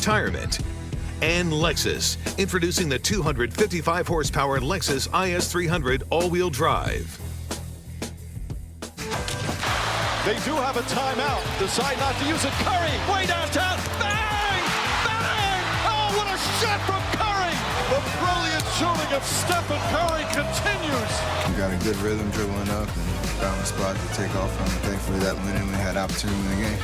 retirement. And Lexus, introducing the 255 horsepower Lexus IS300 all-wheel drive. They do have a timeout. Decide not to use it. Curry, way downtown. Bang! Bang! Oh, what a shot from Curry! The brilliant shooting of Stephen Curry continues. We got a good rhythm dribbling up and found a spot to take off from. And thankfully, that minute we had opportunity in the game.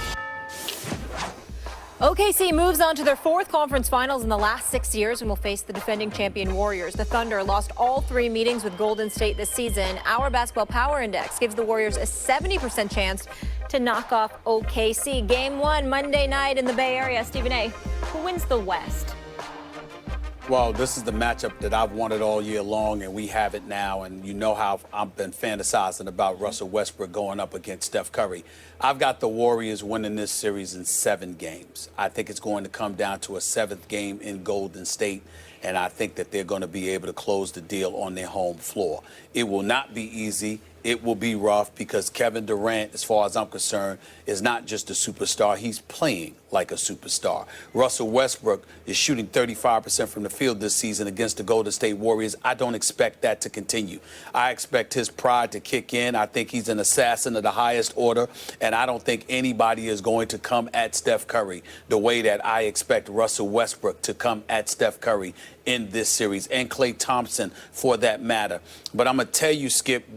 OKC moves on to their fourth conference finals in the last 6 years and will face the defending champion Warriors. The Thunder lost all 3 meetings with Golden State this season. Our Basketball Power Index gives the Warriors a 70% chance to knock off OKC. Game 1 Monday night in the Bay Area. Stephen A., who wins the West? Well, this is the matchup that I've wanted all year long, and we have it now. And you know how I've been fantasizing about Russell Westbrook going up against Steph Curry. I've got the Warriors winning this series in 7 games. I think it's going to come down to a 7th game in Golden State, and I think that they're going to be able to close the deal on their home floor. It will not be easy. It will be rough because Kevin Durant, as far as I'm concerned, is not just a superstar. He's playing like a superstar. Russell Westbrook is shooting 35% from the field this season against the Golden State Warriors. I don't expect that to continue. I expect his pride to kick in. I think he's an assassin of the highest order, and I don't think anybody is going to come at Steph Curry the way that I expect Russell Westbrook to come at Steph Curry in this series, and Klay Thompson for that matter. But I'm going to tell you, Skip,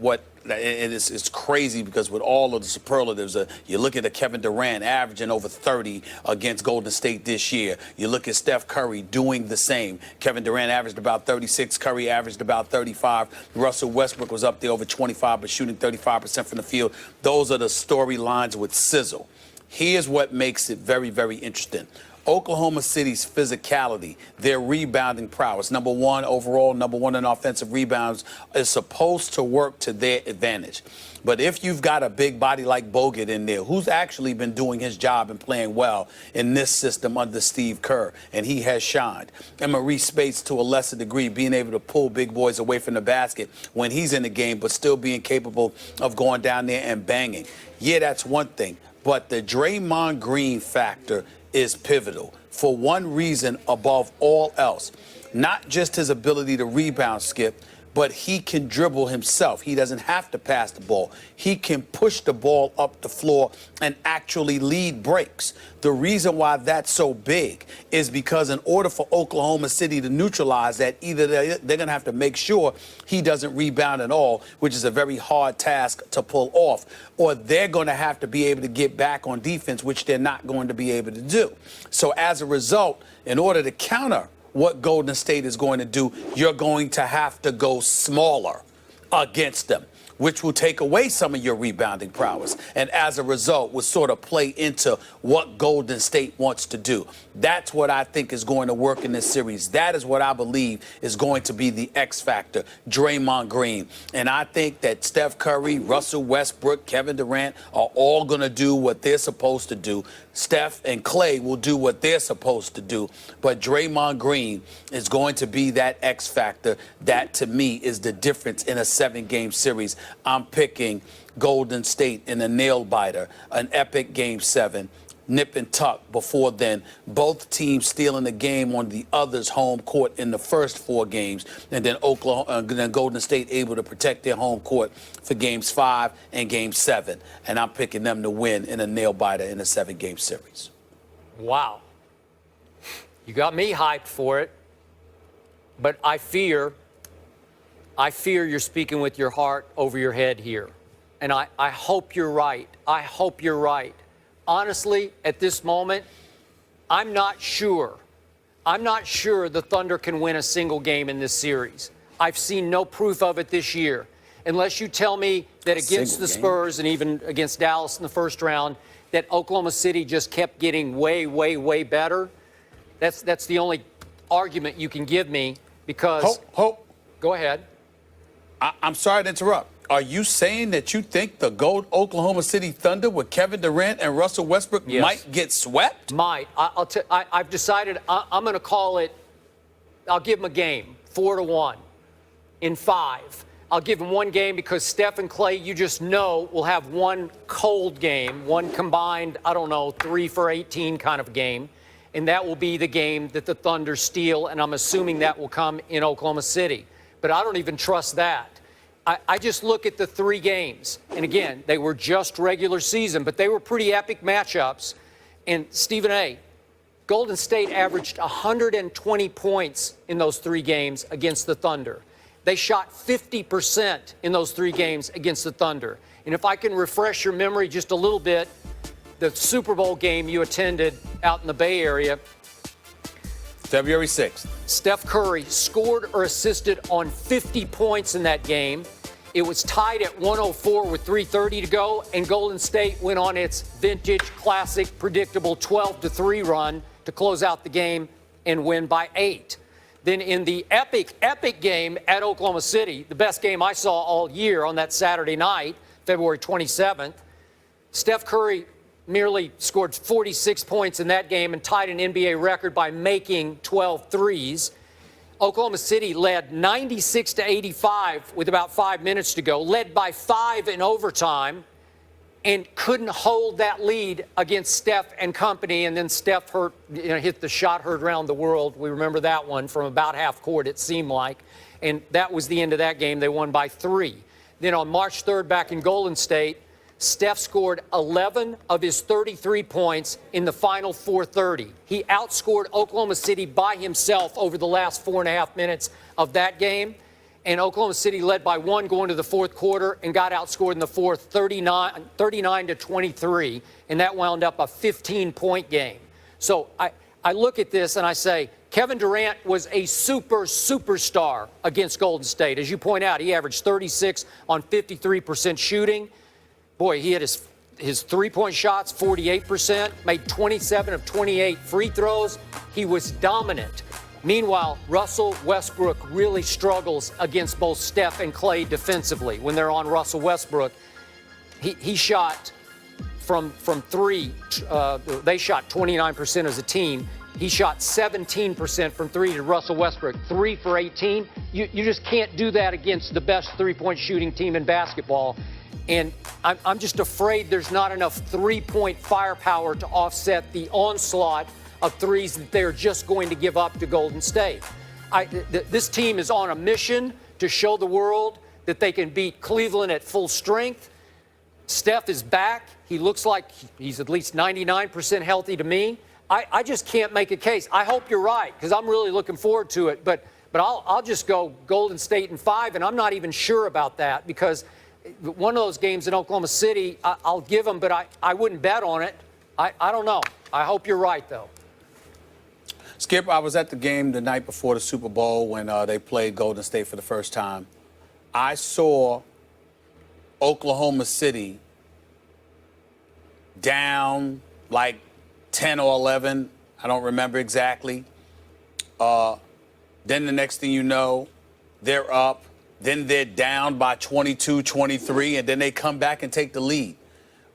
it's crazy because with all of the superlatives, you look at Kevin Durant averaging over 30 against Golden State this year. You look at Steph Curry doing the same. Kevin Durant averaged about 36. Curry averaged about 35. Russell Westbrook was up there over 25, but shooting 35% from the field. Those are the storylines with sizzle. Here's what makes it very, very interesting. Oklahoma City's physicality, their rebounding prowess, number 1 overall, number 1 in offensive rebounds, is supposed to work to their advantage. But if you've got a big body like Bogut in there, who's actually been doing his job and playing well in this system under Steve Kerr, and he has shined, and Maurice Spates to a lesser degree, being able to pull big boys away from the basket when he's in the game, but still being capable of going down there and banging. Yeah, that's one thing. But the Draymond Green factor is pivotal for one reason above all else. Not just his ability to rebound, Skip, but he can dribble himself. He doesn't have to pass the ball. He can push the ball up the floor and actually lead breaks. The reason why that's so big is because in order for Oklahoma City to neutralize that, either they're going to have to make sure he doesn't rebound at all, which is a very hard task to pull off, or they're going to have to be able to get back on defense, which they're not going to be able to do. So as a result, in order to counter what Golden State is going to do, you're going to have to go smaller against them, which will take away some of your rebounding prowess. And as a result, will sort of play into what Golden State wants to do. That's what I think is going to work in this series. That is what I believe is going to be the X factor, Draymond Green. And I think that Steph Curry, Russell Westbrook, Kevin Durant are all going to do what they're supposed to do. Steph and Klay will do what they're supposed to do. But Draymond Green is going to be that X factor. That, to me, is the difference in a 7-game series. I'm picking Golden State in a nail-biter, an epic Game 7, nip and tuck before then. Both teams stealing the game on the other's home court in the first 4 games, and then Golden State able to protect their home court for Games 5 and Game 7. And I'm picking them to win in a nail-biter in a 7-game series. Wow. You got me hyped for it, but I fear you're speaking with your heart over your head here. And I hope you're right. I hope you're right. Honestly, at this moment, I'm not sure. I'm not sure the Thunder can win a single game in this series. I've seen no proof of it this year. Unless you tell me that against the Spurs and even against Dallas in the first round, that Oklahoma City just kept getting way, way, way better. That's the only argument you can give me because... Hope. Go ahead. I'm sorry to interrupt. Are you saying that you think the Oklahoma City Thunder with Kevin Durant and Russell Westbrook might get swept? Might. I've decided I'm going to call it, I'll give them a game, 4-1 in 5. I'll give them one game because Steph and Klay, you just know, will have one cold game, one combined, 3 for 18 kind of game. and that will be the game that the Thunder steal, and I'm assuming that will come in Oklahoma City. But I don't even trust that. I just look at the 3 games, and again, they were just regular season, but they were pretty epic matchups. And Stephen A., Golden State averaged 120 points in those 3 games against the Thunder. They shot 50% in those 3 games against the Thunder. And if I can refresh your memory just a little bit, the Super Bowl game you attended out in the Bay Area, February 6th. Steph Curry scored or assisted on 50 points in that game. It was tied at 104 with 3:30 to go, and Golden State went on its vintage, classic, predictable 12-3 run to close out the game and win by 8. Then in the epic game at Oklahoma City, the best game I saw all year on that Saturday night, February 27th, Steph Curry merely scored 46 points in that game and tied an NBA record by making 12 threes. Oklahoma City led 96-85 with about 5 minutes to go, led by 5 in overtime, and couldn't hold that lead against Steph and company. And then Steph hit the shot heard around the world. We remember that one from about half court, it seemed like. And that was the end of that game. They won by 3. Then on March 3rd, back in Golden State, Steph scored 11 of his 33 points in the final 4:30. He outscored Oklahoma City by himself over the last 4.5 minutes of that game. And Oklahoma City led by 1 going to the fourth quarter and got outscored in the fourth 39-23. And that wound up a 15-point game. So I look at this and I say, Kevin Durant was a superstar against Golden State. As you point out, he averaged 36 on 53% shooting. Boy, he had his three-point shots, 48%, made 27 of 28 free throws. He was dominant. Meanwhile, Russell Westbrook really struggles against both Steph and Klay defensively. When they're on Russell Westbrook, he shot from 3. They shot 29% as a team. He shot 17% from 3 to Russell Westbrook, 3 for 18. You just can't do that against the best three-point shooting team in basketball. And I'm just afraid there's not enough three-point firepower to offset the onslaught of threes that they're just going to give up to Golden State. This team is on a mission to show the world that they can beat Cleveland at full strength. Steph is back. He looks like he's at least 99% healthy to me. I just can't make a case. I hope you're right, because I'm really looking forward to it. But I'll just go Golden State in 5, and I'm not even sure about that, because one of those games in Oklahoma City, I'll give them, but I wouldn't bet on it. I don't know. I hope you're right, though. Skip, I was at the game the night before the Super Bowl when they played Golden State for the first time. I saw Oklahoma City down like 10 or 11. I don't remember exactly. Then the next thing you know, they're up. Then they're down by 22, 23, and then they come back and take the lead.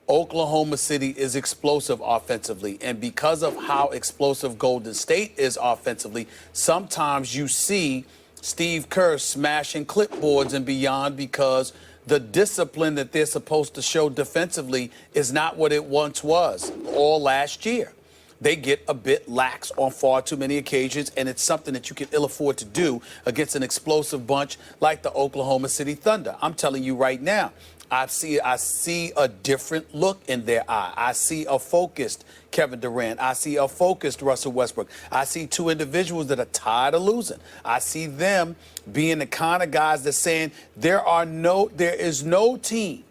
Oklahoma City is explosive offensively, and because of how explosive Golden State is offensively, sometimes you see Steve Kerr smashing clipboards and beyond because the discipline that they're supposed to show defensively is not what it once was all last year. They get a bit lax on far too many occasions, and it's something that you can ill afford to do against an explosive bunch like the Oklahoma City Thunder. I'm telling you right now, I see a different look in their eye. I see a focused Kevin Durant. I see a focused Russell Westbrook. I see 2 individuals that are tired of losing. I see them being the kind of guys that saying there is no team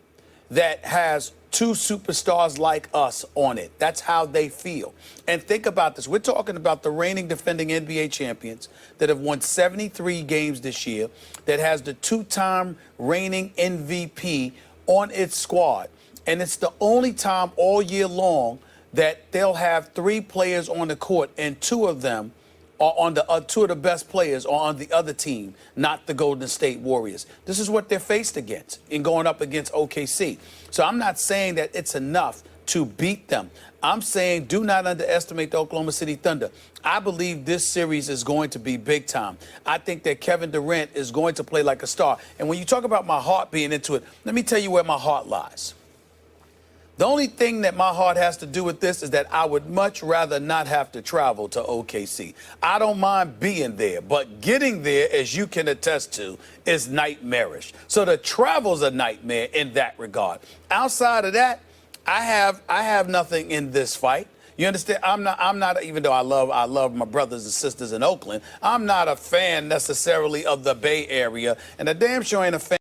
that has 2 superstars like us on it. That's how they feel. And think about this. We're talking about the reigning defending NBA champions that have won 73 games this year, that has the 2-time reigning MVP on its squad. And it's the only time all year long that they'll have 3 players on the court, and 2 of them are on the 2 of the best players are on the other team, not the Golden State Warriors. This is what they're faced against in going up against OKC. So I'm not saying that it's enough to beat them. I'm saying do not underestimate the Oklahoma City Thunder. I believe this series is going to be big time. I think that Kevin Durant is going to play like a star. And when you talk about my heart being into it, let me tell you where my heart lies. The only thing that my heart has to do with this is that I would much rather not have to travel to OKC. I don't mind being there, but getting there, as you can attest to, is nightmarish. So the travel's a nightmare in that regard. Outside of that, I have nothing in this fight. You understand? I'm not, even though I love my brothers and sisters in Oakland, I'm not a fan necessarily of the Bay Area, and I damn sure ain't a fan